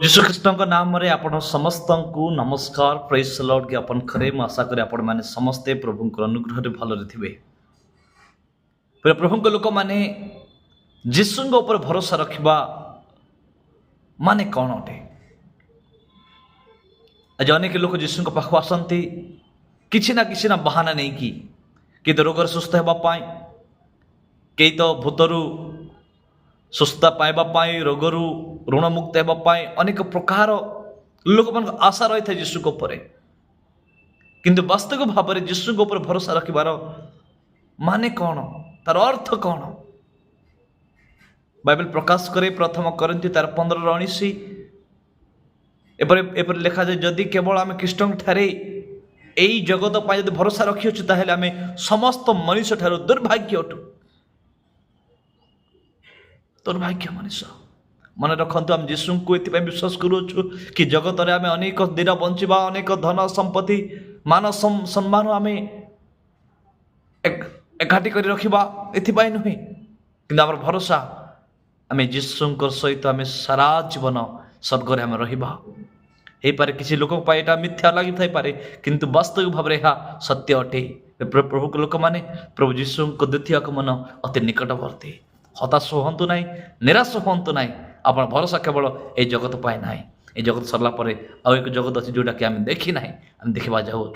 यीशु ख्रीष्ट नाम रे आपण समस्त को नमस्कार प्रेज द लॉर्ड ज्ञापन करे मु आशा करी आपण माने समस्ते प्रभु अनुग्रह रे भल थिबे। प्रभु लोक माने यीशु ऊपर भरोसा रखिबा माने कौन अटे। आज अनेक लोक यीशु पाख आसती किसी ना बहाना नहीं कि तो रोग सुस्थ होगापाई कई तो भूतरू सुस्थ पाइबापी रोगरू ऋण मुक्त होगापाई अनेक प्रकार लोक मान आशा रही था यीशु उपर किंतु वास्तविक भाव में यीशु उपर भरोसा रखिबार माने कौन तार अर्थ कौन बाइबल प्रकाश करे प्रथम करंती तार 15:19 एपर लिखा जाए जदि केवल आम कृष्ण ठारे यही जगत पर जब भरोसा रखिछु ताहेले आमे समस्त मनुष्य ठारो दुर्भाग्य अटु। दुर्भाग्य मनुष्य मन रखु आम यीशु को ये विश्वास करूँ कि जगत में आम अनेक दिन बंचा अनेक धन संपत्ति मान सम्मान आम एकाठी कर रखा ये नुहे कि आम भरोसा आम यीशु सहित आम सारा जीवन स्वर्ग आम रहा हो पारे किसी लोक यहाँ मिथ्या लगी थाईपे किंतु वास्तविक भाव में यह सत्य अटे। प्रभु लोक मैंने प्रभु यीशु द्वितीय आगमन अति निकटवर्ती। हताश हूँ ना निराश हूँ ना आप भरोसा केवल ये जगत पाए ना ये जगत सरला आउ एक जगत अच्छी जोटा कि आम देखी ना आम देखा जाऊँ।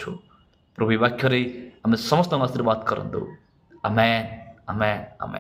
प्रभु वाक्य आम समस्त आशीर्वाद करूँ। आमेन आमेन आमेन।